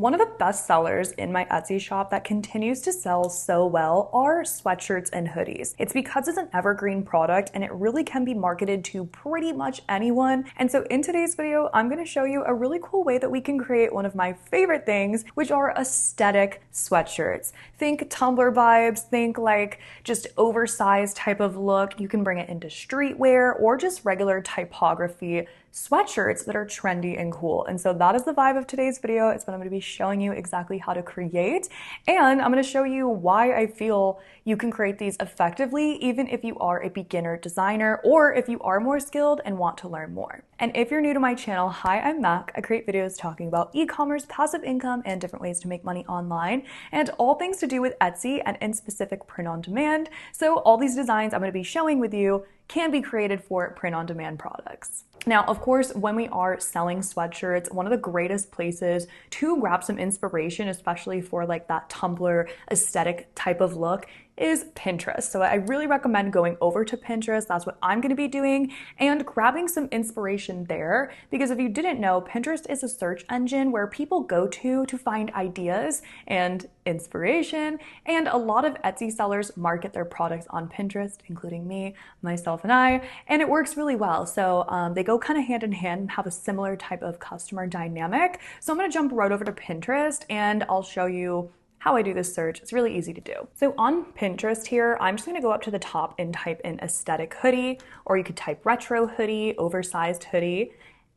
One of the best sellers in my Etsy shop that continues to sell so well are sweatshirts and hoodies. It's because it's an evergreen product and it really can be marketed to pretty much anyone. And so in today's video, I'm going to show you a really cool way that we can create one of my favorite things, which are aesthetic sweatshirts. Think Tumblr vibes, think like just oversized type of look. You can bring it into streetwear or just regular typography sweatshirts that are trendy and cool. And so that is the vibe of today's video. It's what I'm going to be showing you exactly how to create. And I'm going to show you why I feel you can create these effectively, even if you are a beginner designer or if you are more skilled and want to learn more. And if you're new to my channel, hi, I'm Mac. I create videos talking about e-commerce, passive income, and different ways to make money online, and all things to do with Etsy and in specific print on demand. So all these designs I'm going to be showing with you can be created for print on demand products. Now, of course, when we are selling sweatshirts, one of the greatest places to grab some inspiration, especially for like that Tumblr aesthetic type of look, is Pinterest. So I really recommend going over to Pinterest. That's what I'm going to be doing, and grabbing some inspiration there, because if you didn't know, Pinterest is a search engine where people go to find ideas and inspiration, and a lot of Etsy sellers market their products on Pinterest, including me, myself, and I, and it works really well. So they go kind of hand in hand and have a similar type of customer dynamic. So I'm going to jump right over to Pinterest and I'll show you how I do this search. It's really easy to do. So on Pinterest here, I'm just gonna go up to the top and type in aesthetic hoodie, or you could type retro hoodie, oversized hoodie,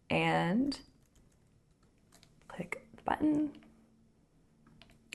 and click the button.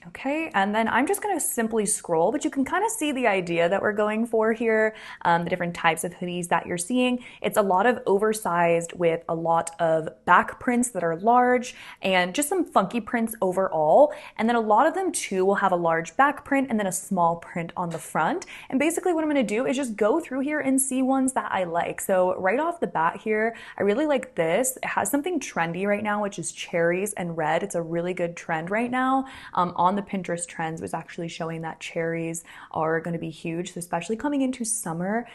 Okay, and then I'm just gonna simply scroll, but you can kind of see the idea that we're going for here, the different types of hoodies that you're seeing. It's a lot of oversized with a lot of back prints that are large and just some funky prints overall. And then a lot of them too will have a large back print and then a small print on the front. And basically what I'm gonna do is just go through here and see ones that I like. So right off the bat here, I really like this. It has something trendy right now, which is cherries and red. It's a really good trend right now. On the Pinterest trends was actually showing that cherries are going to be huge, so especially coming into summer.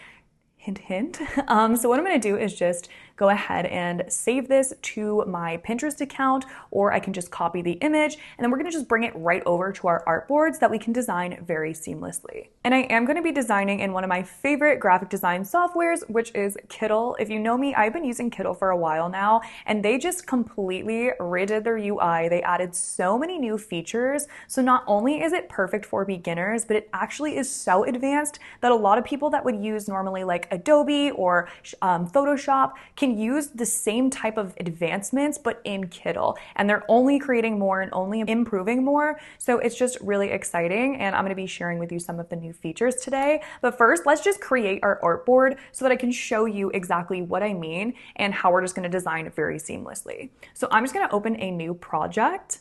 Hint, hint. So what I'm going to do is just go ahead and save this to my Pinterest account, or I can just copy the image, and then we're going to just bring it right over to our artboards that we can design very seamlessly. And I am going to be designing in one of my favorite graphic design softwares, which is Kittl. If you know me, I've been using Kittl for a while now, and they just completely redid their UI. They added so many new features. So not only is it perfect for beginners, but it actually is so advanced that a lot of people that would use normally like Adobe or Photoshop can use the same type of advancements, but in Kittl. And they're only creating more and only improving more. So it's just really exciting. And I'm going to be sharing with you some of the new features today. But first, let's just create our artboard so that I can show you exactly what I mean and how we're just going to design it very seamlessly. So I'm just going to open a new project.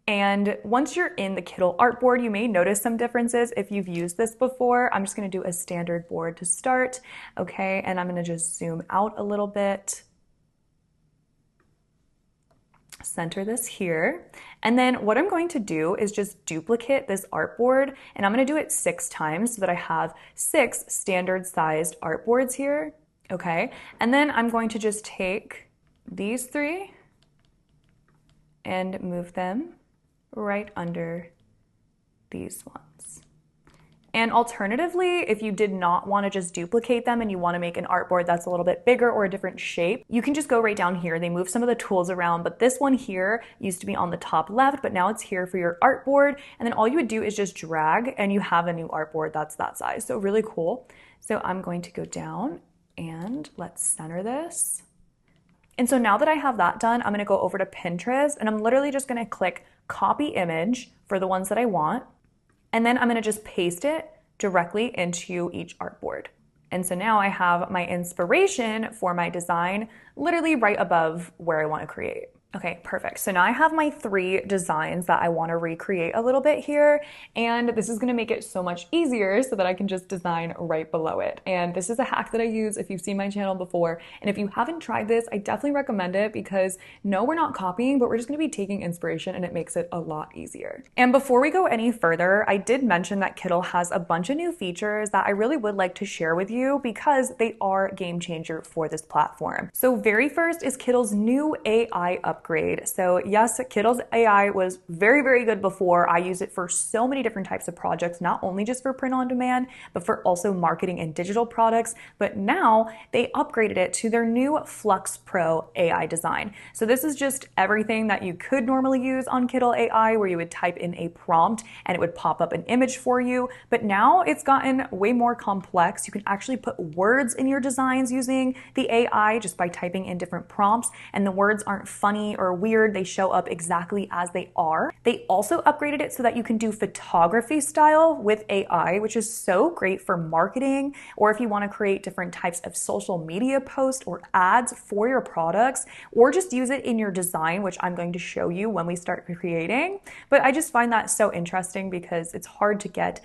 And once you're in the Kittl artboard, you may notice some differences if you've used this before. I'm just going to do a standard board to start. Okay, and I'm going to just zoom out a little bit. Center this here. And then what I'm going to do is just duplicate this artboard, and I'm going to do it 6 times so that I have 6 standard sized artboards here. Okay, and then I'm going to just take these 3 and move them right under these ones. And alternatively, if you did not want to just duplicate them and you want to make an artboard that's a little bit bigger or a different shape, you can just go right down here. They move some of the tools around, but this one here used to be on the top left, but now it's here for your artboard. And then all you would do is just drag and you have a new artboard that's that size. So really cool. So I'm going to go down and let's center this. And so now that I have that done, I'm going to go over to Pinterest and I'm literally just going to click copy image for the ones that I want. And then I'm going to just paste it directly into each artboard. And so now I have my inspiration for my design literally right above where I want to create. Okay, perfect. So now I have my 3 designs that I want to recreate a little bit here, and this is going to make it so much easier so that I can just design right below it. And this is a hack that I use if you've seen my channel before, and if you haven't tried this, I definitely recommend it because no, we're not copying, but we're just going to be taking inspiration and it makes it a lot easier. And before we go any further, I did mention that Kittl has a bunch of new features that I really would like to share with you because they are a game changer for this platform. So very first is Kittl's new AI update. upgrade. So yes, Kittl's AI was very, very good before. I use it for so many different types of projects, not only just for print on demand, but for also marketing and digital products. But now they upgraded it to their new Flux Pro AI design. So this is just everything that you could normally use on Kittl AI, where you would type in a prompt and it would pop up an image for you. But now it's gotten way more complex. You can actually put words in your designs using the AI just by typing in different prompts, and the words aren't funny or weird. They show up exactly as they are. They also upgraded it so that you can do photography style with AI, which is so great for marketing, or if you want to create different types of social media posts or ads for your products, or just use it in your design, which I'm going to show you when we start creating. But I just find that so interesting because it's hard to get,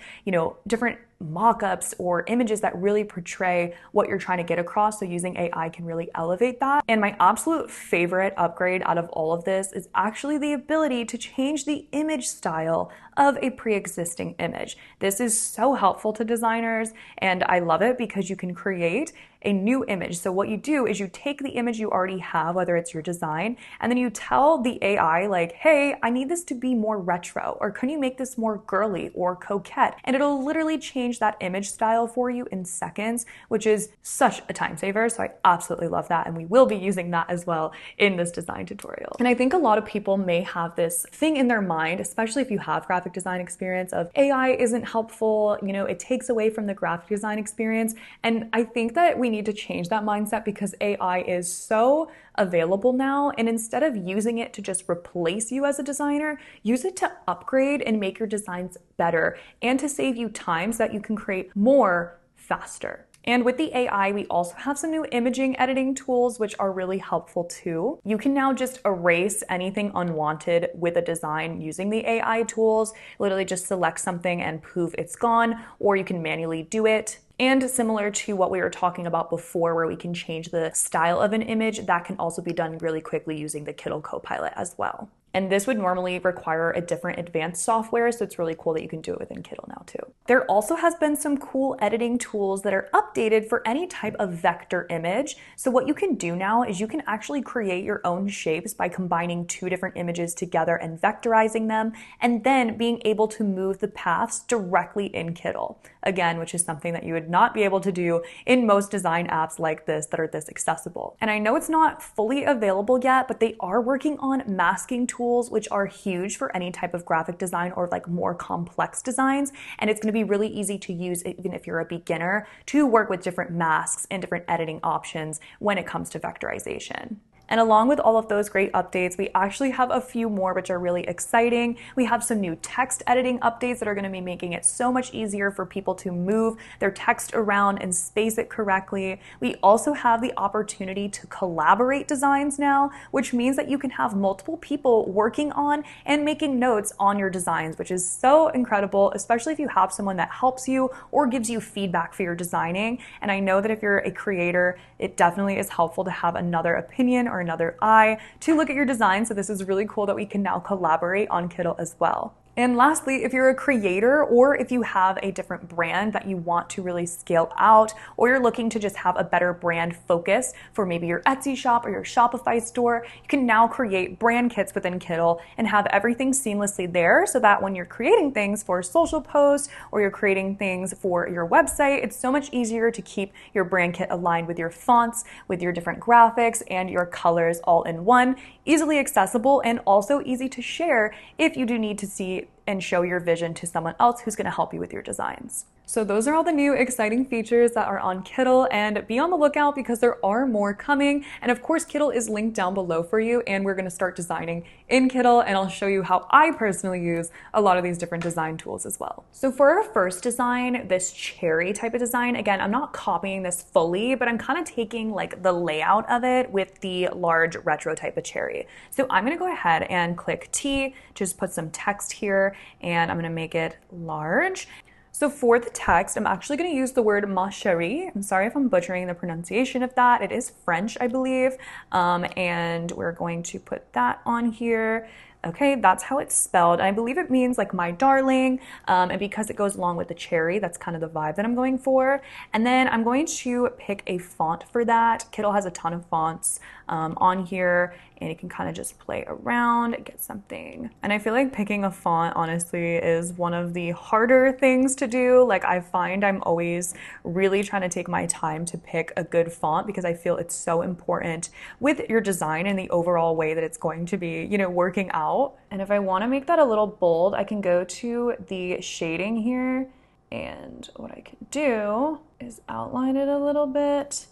different mock-ups or images that really portray what you're trying to get across. So using AI can really elevate that. And my absolute favorite upgrade out of all of this is actually the ability to change the image style of a pre-existing image. This is so helpful to designers, and I love it because you can create a new image. So what you do is you take the image you already have, whether it's your design, and then you tell the AI like, hey, I need this to be more retro, or can you make this more girly or coquette? And it'll literally change that image style for you in seconds, which is such a time saver. So I absolutely love that. And we will be using that as well in this design tutorial. And I think a lot of people may have this thing in their mind, especially if you have graphic design experience, of AI isn't helpful, it takes away from the graphic design experience. And I think that we need to change that mindset because AI is so available now. And instead of using it to just replace you as a designer, use it to upgrade and make your designs better and to save you time so that you can create more faster. And with the AI, we also have some new imaging editing tools, which are really helpful too. You can now just erase anything unwanted with a design using the AI tools. Literally just select something and poof, it's gone, or you can manually do it. And similar to what we were talking about before, where we can change the style of an image, that can also be done really quickly using the Kittl Copilot as well. And this would normally require a different advanced software, so it's really cool that you can do it within Kittl now too. There also has been some cool editing tools that are updated for any type of vector image. So what you can do now is you can actually create your own shapes by combining two different images together and vectorizing them, and then being able to move the paths directly in Kittl. Again, which is something that you would not be able to do in most design apps like this that are this accessible. And I know it's not fully available yet, but they are working on masking tools, which are huge for any type of graphic design or like more complex designs. And it's going to be really easy to use even if you're a beginner to work with different masks and different editing options when it comes to vectorization. And along with all of those great updates, we actually have a few more which are really exciting. We have some new text editing updates that are going to be making it so much easier for people to move their text around and space it correctly. We also have the opportunity to collaborate designs now, which means that you can have multiple people working on and making notes on your designs, which is so incredible, especially if you have someone that helps you or gives you feedback for your designing. And I know that if you're a creator, it definitely is helpful to have another opinion or another eye to look at your design. So this is really cool that we can now collaborate on Kittl as well. And lastly, if you're a creator or if you have a different brand that you want to really scale out, or you're looking to just have a better brand focus for maybe your Etsy shop or your Shopify store, you can now create brand kits within Kittl and have everything seamlessly there so that when you're creating things for social posts or you're creating things for your website, it's so much easier to keep your brand kit aligned with your fonts, with your different graphics and your colors all in one, easily accessible and also easy to share if you do need to see and show your vision to someone else who's going to help you with your designs. So those are all the new exciting features that are on Kittl, and be on the lookout because there are more coming. And of course, Kittl is linked down below for you, and we're going to start designing in Kittl, and I'll show you how I personally use a lot of these different design tools as well. So for our first design, this cherry type of design, again, I'm not copying this fully, but I'm kind of taking like the layout of it with the large retro type of cherry. So I'm going to go ahead and click T, just put some text here, and I'm going to make it large. So for the text, I'm actually going to use the word ma chérie. I'm sorry if I'm butchering the pronunciation of that. It is French, I believe. And we're going to put that on here. Okay, that's how it's spelled. And I believe it means like my darling. And because it goes along with the cherry, that's kind of the vibe that I'm going for. And then I'm going to pick a font for that. Kittl has a ton of fonts on here. and you can kind of just play around, get something. And I feel like picking a font, honestly, is one of the harder things to do. Like I find I'm always really trying to take my time to pick a good font because I feel it's so important with your design and the overall way that it's going to be, you know, working out. And if I want to make that a little bold, I can go to the shading here, and what I can do is outline it a little bit.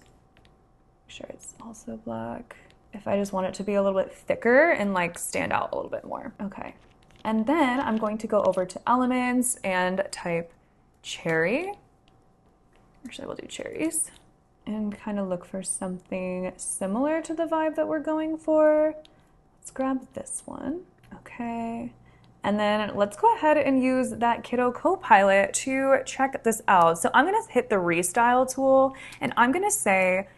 Make sure it's also black. If I just want it to be a little bit thicker and like stand out a little bit more. Okay. And then I'm going to go over to elements and type cherry. Actually, we'll do cherries and kind of look for something similar to the vibe that we're going for. Let's grab this one. Okay. And then let's go ahead and use that Kittl Copilot to check this out. So I'm gonna hit the restyle tool and I'm gonna say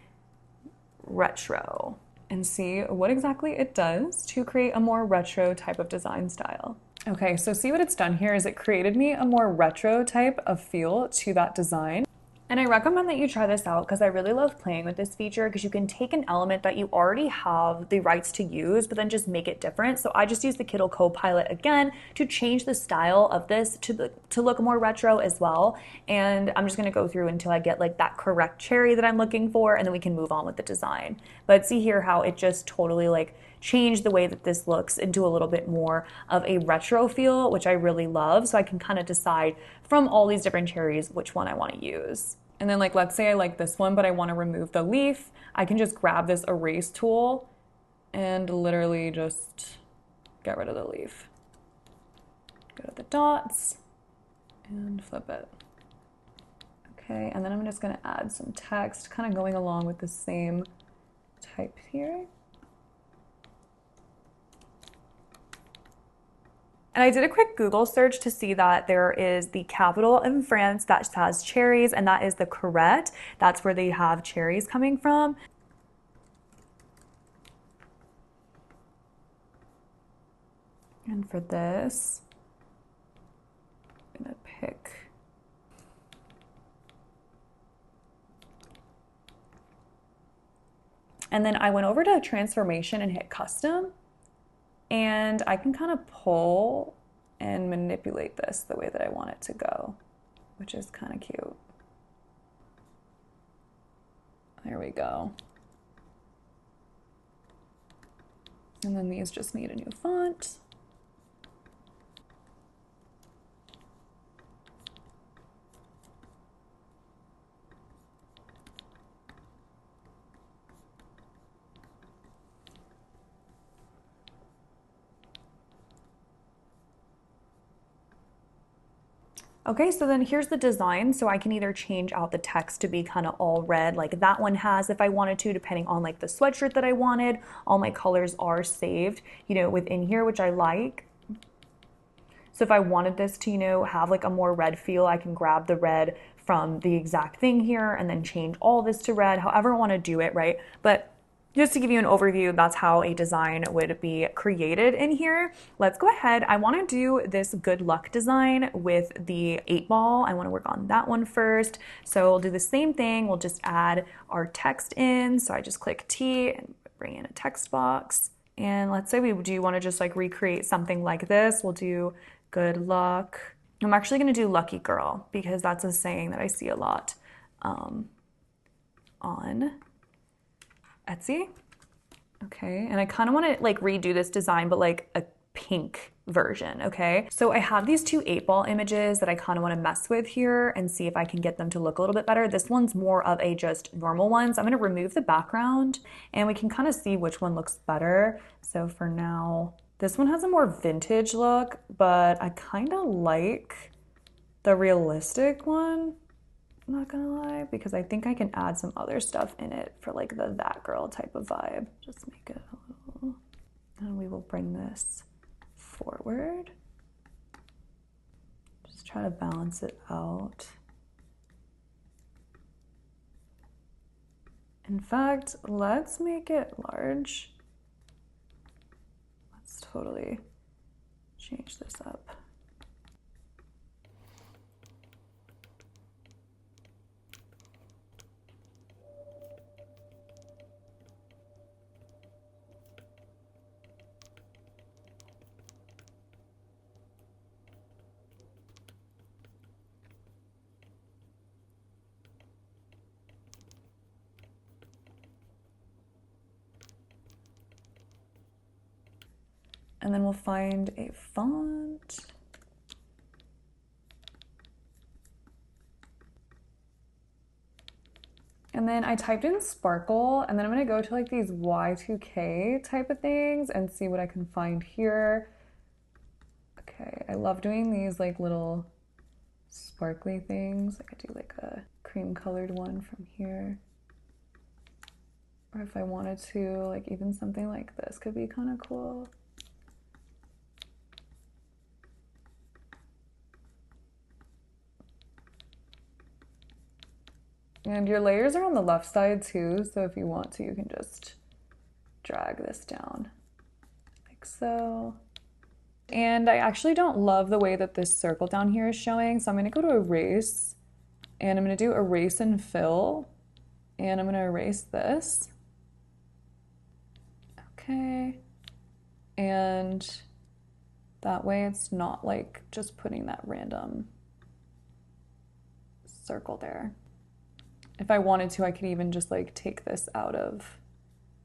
retro and see what exactly it does to create a more retro type of design style. Okay, so see what it's done here is it created me a more retro type of feel to that design. And I recommend that you try this out because I really love playing with this feature because you can take an element that you already have the rights to use, but then just make it different. So I just use the Kittl Copilot again to change the style of this to look more retro as well. And I'm just gonna go through until I get like that correct cherry that I'm looking for, and then we can move on with the design. But see here how it just totally like changed the way that this looks into a little bit more of a retro feel, which I really love. So I can kind of decide from all these different cherries which one I want to use. And then like, let's say I like this one, but I want to remove the leaf. I can just grab this erase tool and literally just get rid of the leaf. Go to the dots and flip it. Okay, and then I'm just gonna add some text kind of going along with the same type here. And I did a quick Google search to see that there is the capital in France that has cherries, and that is the Correct. That's where they have cherries coming from. And for this, I'm gonna pick and then I went over to transformation and hit custom. And I can kind of pull and manipulate this the way that I want it to go, which is kind of cute. There we go. And then these just need a new font. Okay, so then here's the design. So I can either change out the text to be kind of all red like that one has if I wanted to, depending on like the sweatshirt that I wanted. All my colors are saved, you know, within here, which I like. So if I wanted this to, you know, have like a more red feel, I can grab the red from the exact thing here and then change all this to red, however I want to do it, right? But just to give you an overview, that's how a design would be created in here. Let's go ahead. I want to do this good luck design with the 8-ball. I want to work on that one first. So we'll do the same thing. We'll just add our text in. So I just click T and bring in a text box. And let's say we do want to just like recreate something like this. We'll do good luck. I'm actually going to do lucky girl because that's a saying that I see a lot on Etsy. Okay, and I kind of want to like redo this design, but like a pink version, okay? So I have these two 8-ball images that I kind of want to mess with here and see if I can get them to look a little bit better. This one's more of a just normal one, so I'm going to remove the background and we can kind of see which one looks better. So for now, this one has a more vintage look, but I kind of like the realistic one. I'm not gonna lie, because I think I can add some other stuff in it for like the that girl type of vibe. Just make it a little, and we will bring this forward. Just try to balance it out. In fact, let's make it large. Let's totally change this up. And then we'll find a font. And then I typed in sparkle, and then I'm gonna go to like these Y2K type of things and see what I can find here. Okay, I love doing these like little sparkly things. I could do like a cream colored one from here. Or if I wanted to, like even something like this could be kind of cool. And your layers are on the left side too, so if you want to, you can just drag this down like so. And I actually don't love the way that this circle down here is showing, so I'm gonna go to erase, and I'm gonna do erase and fill, and I'm gonna erase this. Okay, and that way it's not like just putting that random circle there. If I wanted to, I could even just like take this out of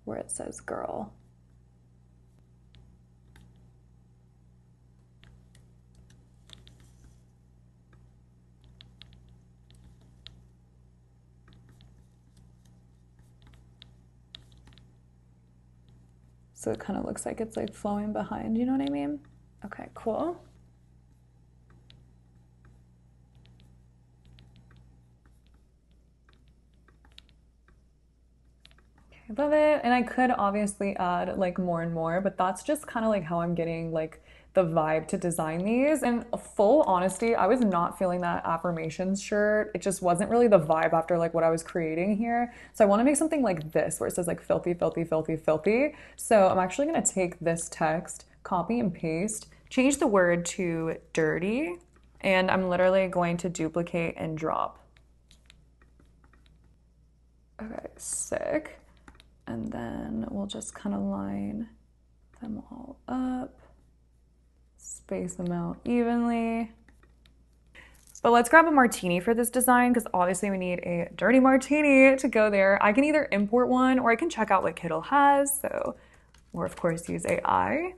where it says girl. So it kind of looks like it's like flowing behind, you know what I mean? Okay, cool. I love it. And I could obviously add like more and more, but that's just kind of like how I'm getting like the vibe to design these. And full honesty, I was not feeling that affirmations shirt. It just wasn't really the vibe after like what I was creating here. So I want to make something like this where it says like filthy, filthy, filthy, filthy. So I'm actually going to take this text, copy and paste, change the word to dirty, and I'm literally going to duplicate and drop. Okay, sick. And then we'll just kind of line them all up, space them out evenly. But let's grab a martini for this design because obviously we need a dirty martini to go there. I can either import one or I can check out what Kittl has, so, or of course use AI.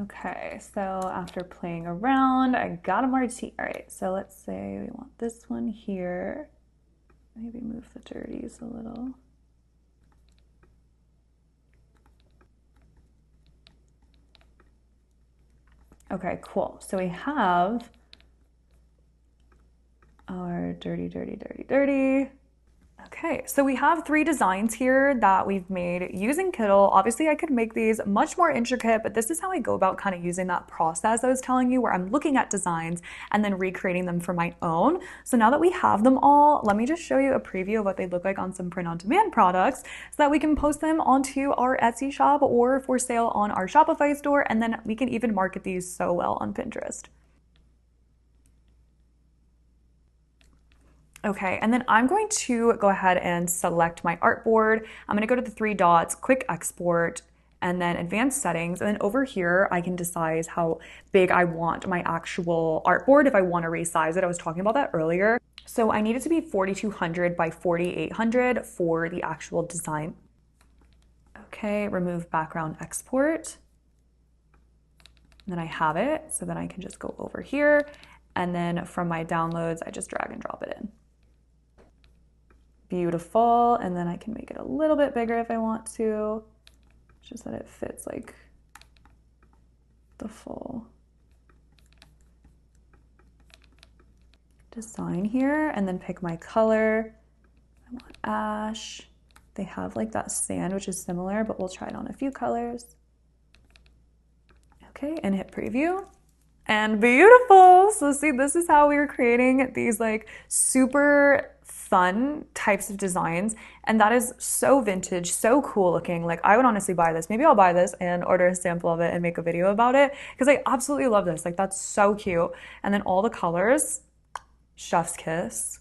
Okay, so after playing around, I got a martini. All right, so let's say we want this one here. Maybe move the dirties a little. Okay, cool. So we have our dirty, dirty, dirty, dirty. Okay, so we have 3 designs here that we've made using Kittl. Obviously, I could make these much more intricate, but this is how I go about kind of using that process I was telling you, where I'm looking at designs and then recreating them for my own. So now that we have them all, let me just show you a preview of what they look like on some print-on-demand products so that we can post them onto our Etsy shop or for sale on our Shopify store, and then we can even market these so well on Pinterest. Okay, and then I'm going to go ahead and select my artboard. I'm gonna go to the 3 dots, quick export, and then advanced settings. And then over here, I can decide how big I want my actual artboard if I wanna resize it. I was talking about that earlier. So I need it to be 4200 by 4800 for the actual design. Okay, remove background export. And then I have it, so then I can just go over here. And then from my downloads, I just drag and drop it in. Beautiful, and then I can make it a little bit bigger if I want to, just that it fits like the full design here, and then pick my color. I want ash. They have like that sand, which is similar, but we'll try it on a few colors. Okay, and hit preview. And beautiful. So see, this is how we were creating these like super fun types of designs, and that is so vintage, so cool looking. Like I would honestly buy this. Maybe I'll buy this and order a sample of it and make a video about it because I absolutely love this. Like that's so cute. And then all the colors, chef's kiss,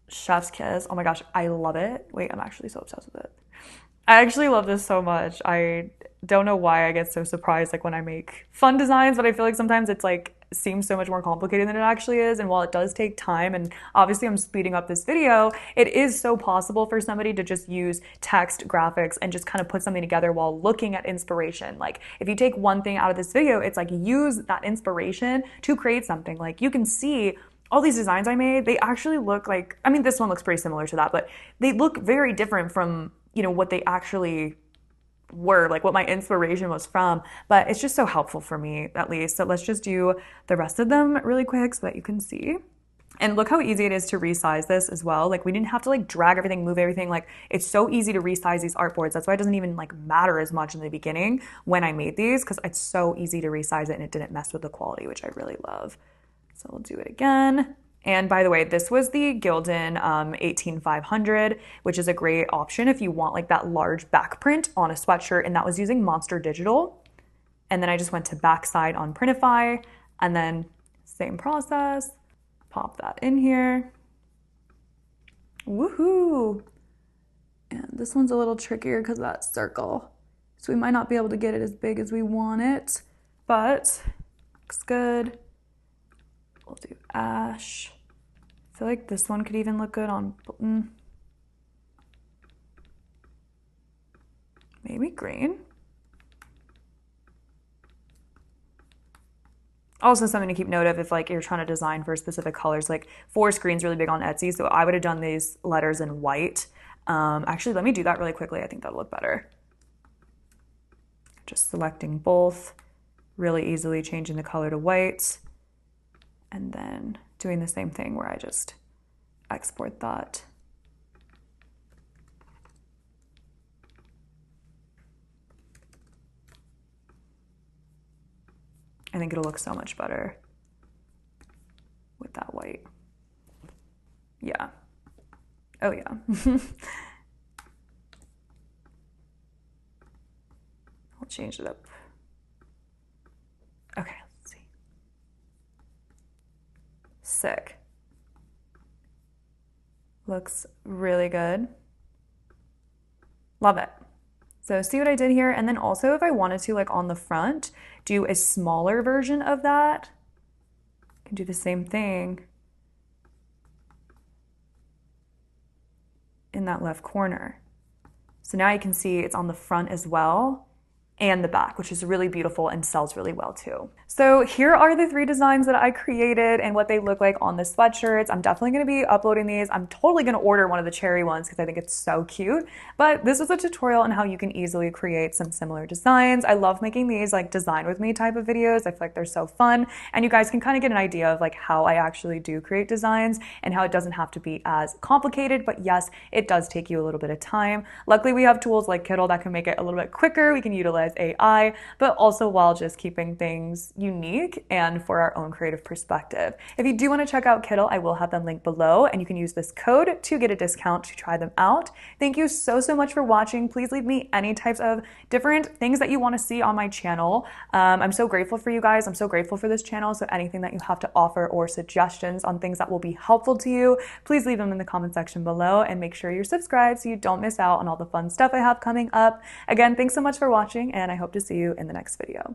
chef's kiss. Oh my gosh, I love it. Wait, I'm actually so obsessed with it. I actually love this so much. I don't know why I get so surprised like when I make fun designs, but I feel like sometimes it's like seems so much more complicated than it actually is. And while it does take time, and obviously I'm speeding up this video, it is so possible for somebody to just use text, graphics, and just kind of put something together while looking at inspiration. Like if you take one thing out of this video, it's like use that inspiration to create something. Like you can see all these designs I made, they actually look like, I mean, this one looks pretty similar to that, but they look very different from, you know, what they actually were, like what my inspiration was from. But it's just so helpful for me, at least. So let's just do the rest of them really quick so that you can see. And look how easy it is to resize this as well. Like we didn't have to like drag everything, move everything. Like it's so easy to resize these artboards. That's why it doesn't even like matter as much in the beginning when I made these, because it's so easy to resize it and it didn't mess with the quality, which I really love. So we'll do it again. And by the way, this was the Gildan 18500, which is a great option if you want like that large back print on a sweatshirt, and that was using Monster Digital. And then I just went to backside on Printify, and then same process, pop that in here. Woohoo! And this one's a little trickier because of that circle. So we might not be able to get it as big as we want it, but looks good. We'll do ash. I feel like this one could even look good on maybe green. Also something to keep note of if like you're trying to design for specific colors, like forest green's really big on Etsy, so I would have done these letters in white. Actually, let me do that really quickly. I think that'll look better. Just selecting both, really easily changing the color to white. And then doing the same thing where I just export that. I think it'll look so much better with that white. Yeah. Oh yeah. I'll change it up. Okay. Sick. Looks really good. Love it. So see what I did here? And then also if I wanted to, like on the front, do a smaller version of that, I can do the same thing in that left corner. So now you can see it's on the front as well, and the back, which is really beautiful and sells really well too. So here are the 3 designs that I created and what they look like on the sweatshirts. I'm definitely gonna be uploading these. I'm totally gonna order one of the cherry ones because I think it's so cute. But this was a tutorial on how you can easily create some similar designs. I love making these like design with me type of videos. I feel like they're so fun. And you guys can kind of get an idea of like how I actually do create designs and how it doesn't have to be as complicated, but yes, it does take you a little bit of time. Luckily, we have tools like Kittl that can make it a little bit quicker. We can utilize AI, but also while just keeping things unique and for our own creative perspective. If you do want to check out Kittl, I will have them linked below, and you can use this code to get a discount to try them out. Thank you so much for watching. Please leave me any types of different things that you want to see on my channel. I'm so grateful for you guys. I'm so grateful for this channel. So anything that you have to offer or suggestions on things that will be helpful to you, please leave them in the comment section below, and make sure you're subscribed so you don't miss out on all the fun stuff I have coming up. Again, thanks so much for watching, and I hope to see you in the next video.